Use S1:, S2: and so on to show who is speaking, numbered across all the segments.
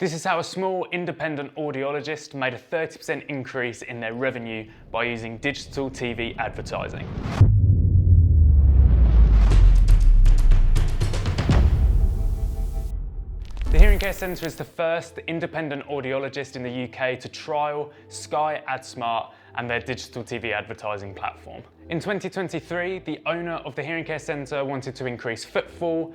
S1: This is how a small independent audiologist made a 30% increase in their revenue by using digital TV advertising. The Hearing Care Centre is the first independent audiologist in the UK to trial Sky AdSmart and their digital TV advertising platform. In 2023, the owner of the Hearing Care Centre wanted to increase footfall,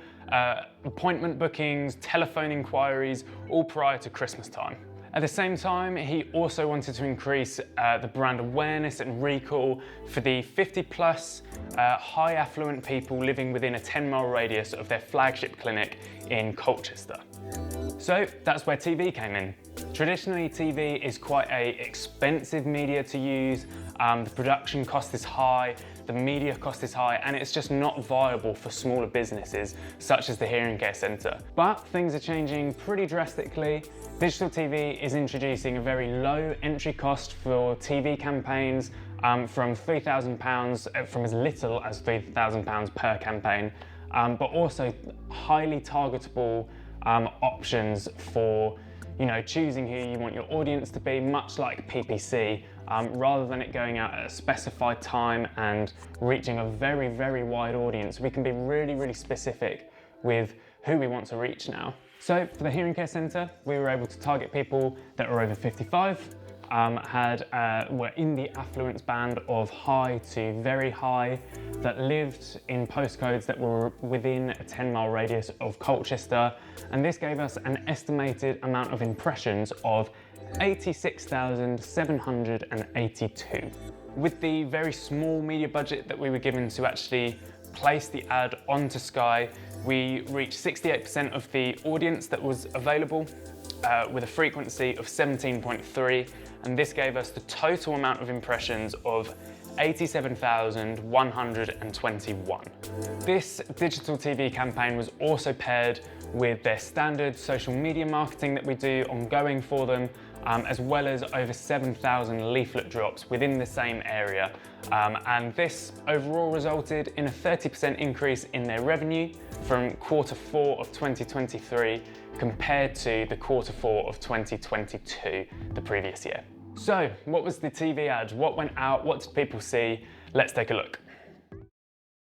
S1: appointment bookings, telephone inquiries, all prior to Christmas time. At the same time, he also wanted to increase the brand awareness and recall for the 50+ high affluent people living within a 10-mile radius of their flagship clinic in Colchester. So that's where TV came in. Traditionally, TV is quite an expensive media to use. The production cost is high, the media cost is high, and it's just not viable for smaller businesses such as the Hearing Care Centre. But things are changing pretty drastically. Digital TV is introducing a very low entry cost for TV campaigns from £3,000, from as little as £3,000 per campaign, but also highly targetable options for choosing who you want your audience to be, much like PPC, rather than it going out at a specified time and reaching a very, very wide audience. We can be really, really specific with who we want to reach now. So for the Hearing Care Centre, we were able to target people that are over 55, were in the affluence band of high to very high, that lived in postcodes that were within a 10-mile radius of Colchester, and this gave us an estimated amount of impressions of 86,782. With the very small media budget that we were given to actually place the ad onto Sky, we reached 68% of the audience that was available with a frequency of 17.3, and this gave us the total amount of impressions of 87,121. This digital TV campaign was also paired with their standard social media marketing that we do ongoing for them, as well as over 7,000 leaflet drops within the same area. And this overall resulted in a 30% increase in their revenue from Q4 of 2023 compared to the Q4 of 2022, the previous year. So, what was the TV ad? What went out? What did people see? Let's take a look.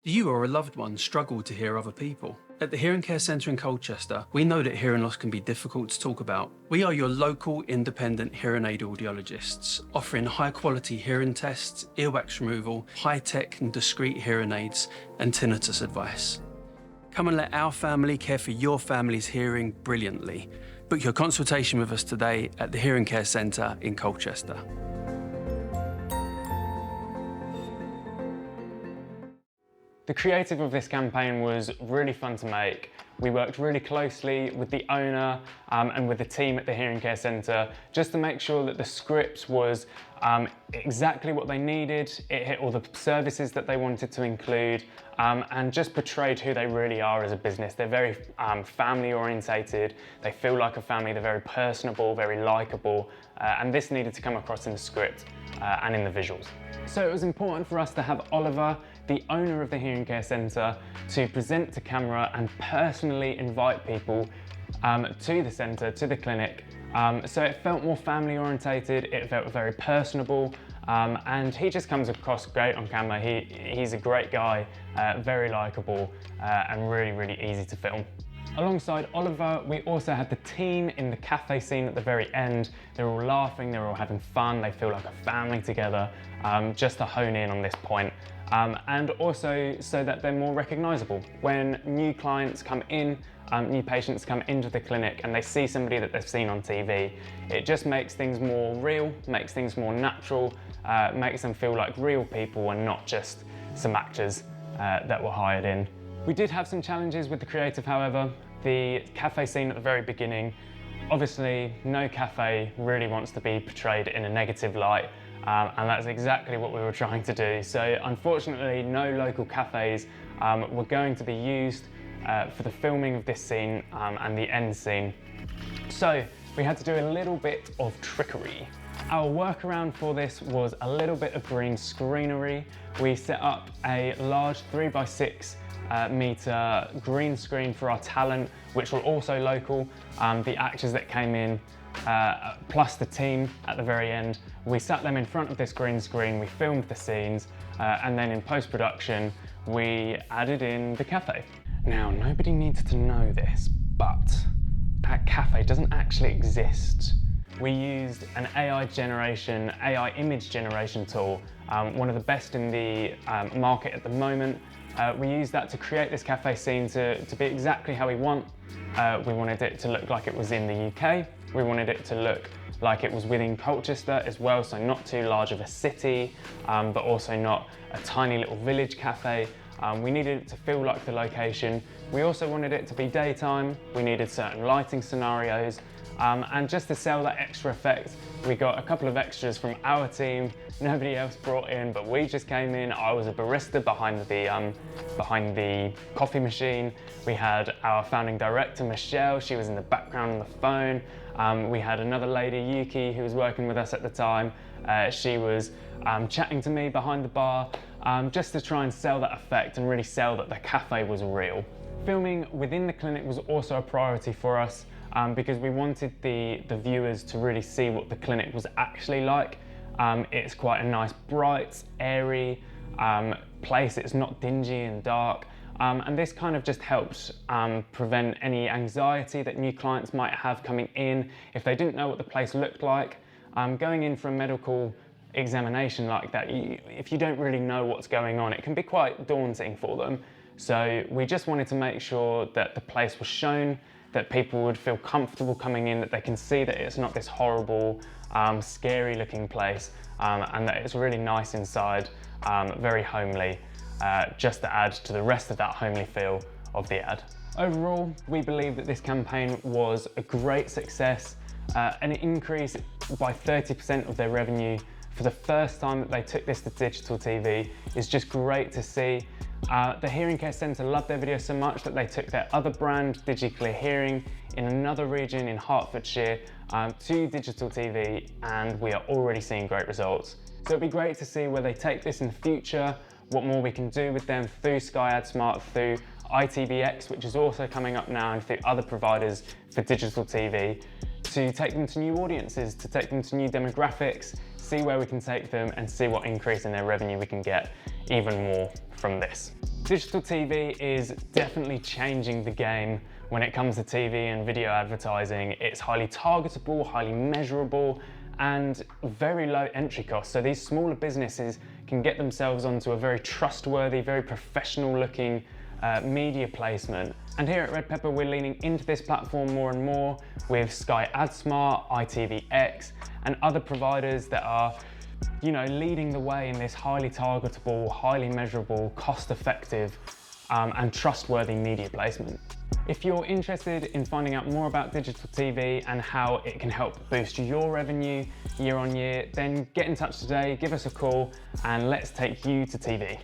S2: Do you or a loved one struggle to hear other people? At the Hearing Care Centre in Colchester, we know that hearing loss can be difficult to talk about. We are your local independent hearing aid audiologists, offering high-quality hearing tests, earwax removal, high-tech and discreet hearing aids, and tinnitus advice. Come and let our family care for your family's hearing brilliantly. Book your consultation with us today at the Hearing Care Centre in Colchester.
S1: The creative of this campaign was really fun to make. We worked really closely with the owner and with the team at the Hearing Care Centre just to make sure that the script was exactly what they needed. It hit all the services that they wanted to include and just portrayed who they really are as a business. They're very family orientated. They feel like a family. They're very personable, very likable, and this needed to come across in the script and in the visuals. So it was important for us to have Oliver, the owner of the Hearing Care Centre, to present to camera and personally invite people to the centre, to the clinic. So it felt more family orientated, it felt very personable, and he just comes across great on camera. He's a great guy, very likeable, and really, really easy to film. Alongside Oliver, we also had the team in the cafe scene at the very end. They're all laughing, they're all having fun, they feel like a family together, just to hone in on this point. And also so that they're more recognisable. When new clients come in, new patients come into the clinic and they see somebody that they've seen on TV, it just makes things more real, makes things more natural, makes them feel like real people and not just some actors that were hired in. We did have some challenges with the creative, however. The cafe scene at the very beginning, obviously no cafe really wants to be portrayed in a negative light, and that's exactly what we were trying to do. So unfortunately no local cafes were going to be used for the filming of this scene and the end scene. So we had to do a little bit of trickery. Our workaround for this was a little bit of green screenery. We set up a large 3x6 meter green screen for our talent which were also local. The actors that came in, plus the team at the very end, we sat them in front of this green screen, we filmed the scenes, and then in post-production, we added in the cafe. Now, nobody needs to know this, but that cafe doesn't actually exist. We used an AI image generation tool, one of the best in the market at the moment. We used that to create this cafe scene to be exactly how we want. We wanted it to look like it was in the UK. We wanted it to look like it was within Colchester as well, so not too large of a city, but also not a tiny little village cafe. We needed it to feel like the location. We also wanted it to be daytime. We needed certain lighting scenarios. And just to sell that extra effect, we got a couple of extras from our team. Nobody else brought in, but we just came in. I was a barista behind the coffee machine. We had our founding director, Michelle. She was in the background on the phone. We had another lady, Yuki, who was working with us at the time. She was chatting to me behind the bar, just to try and sell that effect and really sell that the cafe was real. Filming within the clinic was also a priority for us, because we wanted the viewers to really see what the clinic was actually like. It's quite a nice, bright, airy place. It's not dingy and dark. And this kind of just helps prevent any anxiety that new clients might have coming in if they didn't know what the place looked like. Going in for a medical examination like that, if you don't really know what's going on, it can be quite daunting for them. So we just wanted to make sure that the place was shown, that people would feel comfortable coming in, that they can see that it's not this horrible, scary looking place, and that it's really nice inside, very homely, just to add to the rest of that homely feel of the ad. Overall, we believe that this campaign was a great success, an increase by 30% of their revenue for the first time that they took this to digital TV is just great to see. The Hearing Care Centre loved their video so much that they took their other brand, Digiclear Hearing, in another region in Hertfordshire to digital TV, and we are already seeing great results. So it'd be great to see where they take this in the future, what more we can do with them through Sky AdSmart, through ITVX, which is also coming up now, and through other providers for digital TV, to take them to new audiences, to take them to new demographics, see where we can take them and see what increase in their revenue we can get even more from this. Digital TV is definitely changing the game when it comes to TV and video advertising. It's highly targetable, highly measurable, and very low entry costs. So these smaller businesses can get themselves onto a very trustworthy, very professional looking media placement. And here at Red Pepper, we're leaning into this platform more and more with Sky AdSmart, ITVX, and other providers that are, you know, leading the way in this highly targetable, highly measurable, cost-effective, and trustworthy media placement. If you're interested in finding out more about digital TV and how it can help boost your revenue year on year, then get in touch today, give us a call, and let's take you to TV.